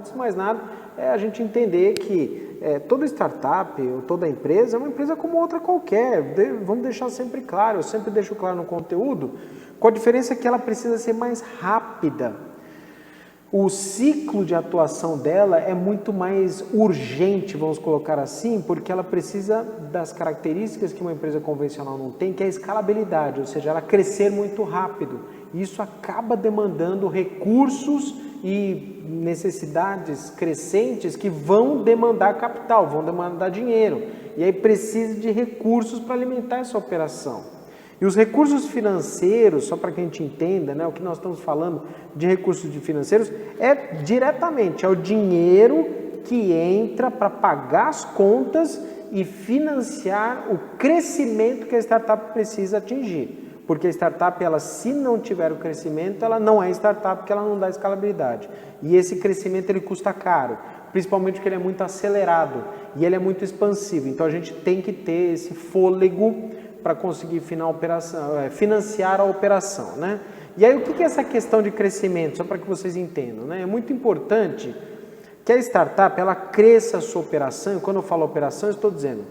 Antes de mais nada, é a gente entender que toda startup ou toda empresa é uma empresa como outra qualquer. Vamos deixar sempre claro, eu sempre deixo claro no conteúdo, com a diferença que ela precisa ser mais rápida. O ciclo de atuação dela é muito mais urgente, vamos colocar assim, porque ela precisa das características que uma empresa convencional não tem, que é a escalabilidade, ou seja, ela crescer muito rápido. Isso acaba demandando recursos e necessidades crescentes que vão demandar capital, vão demandar dinheiro. E aí precisa de recursos para alimentar essa operação. E os recursos financeiros, só para que a gente entenda, né, o que nós estamos falando de recursos financeiros, é diretamente, é o dinheiro que entra para pagar as contas e financiar o crescimento que a startup precisa atingir. Porque a startup, ela, se não tiver o crescimento, ela não é startup, porque ela não dá escalabilidade. E esse crescimento ele custa caro, principalmente porque ele é muito acelerado e ele é muito expansivo. Então a gente tem que ter esse fôlego para conseguir financiar a operação, né? E aí o que é essa questão de crescimento, só para que vocês entendam, né? É muito importante que a startup ela cresça a sua operação, e quando eu falo operação eu estou dizendo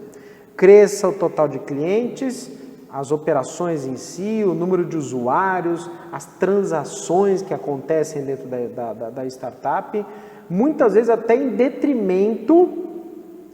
cresça o total de clientes, as operações em si, o número de usuários, as transações que acontecem dentro da startup, muitas vezes até em detrimento,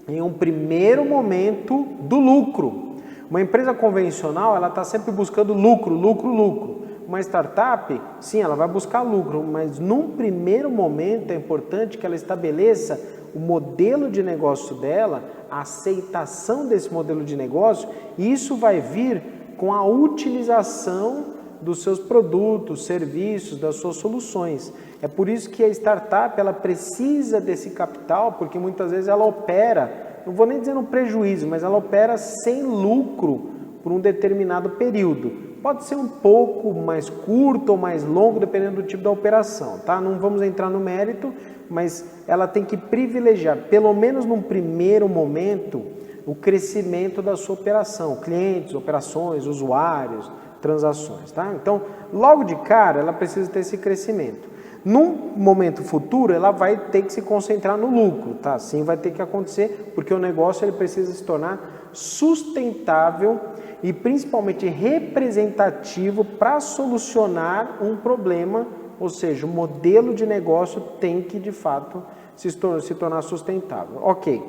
em um primeiro momento, do lucro. Uma empresa convencional, ela está sempre buscando lucro, lucro, lucro. Uma startup, sim, ela vai buscar lucro, mas num primeiro momento é importante que ela estabeleça o modelo de negócio dela, a aceitação desse modelo de negócio, e isso vai vir com a utilização dos seus produtos, serviços, das suas soluções. É por isso que a startup, ela precisa desse capital, porque muitas vezes ela opera, não vou nem dizer no prejuízo, mas ela opera sem lucro por um determinado período. Pode ser um pouco mais curto ou mais longo, dependendo do tipo da operação, tá? Não vamos entrar no mérito, mas ela tem que privilegiar, pelo menos num primeiro momento, o crescimento da sua operação, clientes, operações, usuários, transações, tá? Então, logo de cara, ela precisa ter esse crescimento. Num momento futuro, ela vai ter que se concentrar no lucro, tá? Assim vai ter que acontecer, porque o negócio ele precisa se tornar sustentável e principalmente representativo para solucionar um problema, ou seja, o modelo de negócio tem que, de fato, se tornar sustentável. Ok.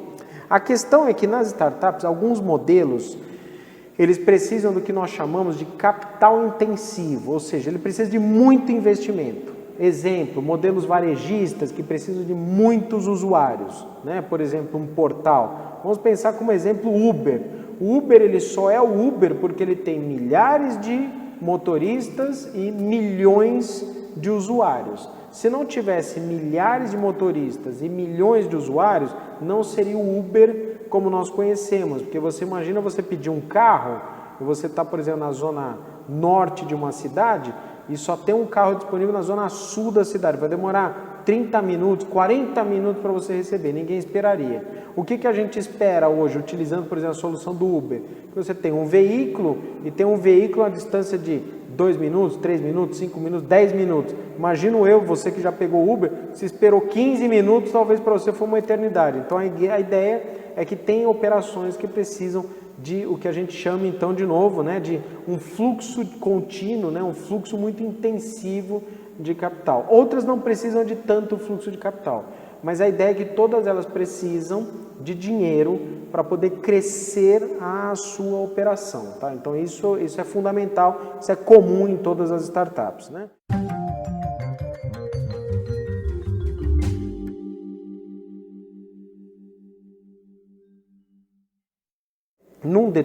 A questão é que nas startups, alguns modelos, eles precisam do que nós chamamos de capital intensivo, ou seja, ele precisa de muito investimento. Exemplo, modelos varejistas que precisam de muitos usuários, né? Por exemplo, um portal. Vamos pensar como exemplo o Uber. O Uber ele só é o Uber porque ele tem milhares de motoristas e milhões de usuários. Se não tivesse milhares de motoristas e milhões de usuários, não seria o Uber como nós conhecemos. Porque você imagina você pedir um carro, e você está, por exemplo, na zona norte de uma cidade, e só tem um carro disponível na zona sul da cidade. Vai demorar 30 minutos, 40 minutos para você receber, ninguém esperaria. O que a gente espera hoje, utilizando, por exemplo, a solução do Uber? Que você tem um veículo e tem um veículo a distância de 2 minutos, 3 minutos, 5 minutos, 10 minutos. Imagino você que já pegou o Uber, se esperou 15 minutos, talvez para você foi uma eternidade. Então a ideia é que tem operações que precisam de o que a gente chama então de novo, né, de um fluxo contínuo, né, um fluxo muito intensivo de capital. Outras não precisam de tanto fluxo de capital, mas a ideia é que todas elas precisam de dinheiro para poder crescer a sua operação, tá? Então isso é fundamental, isso é comum em todas as startups, né? Num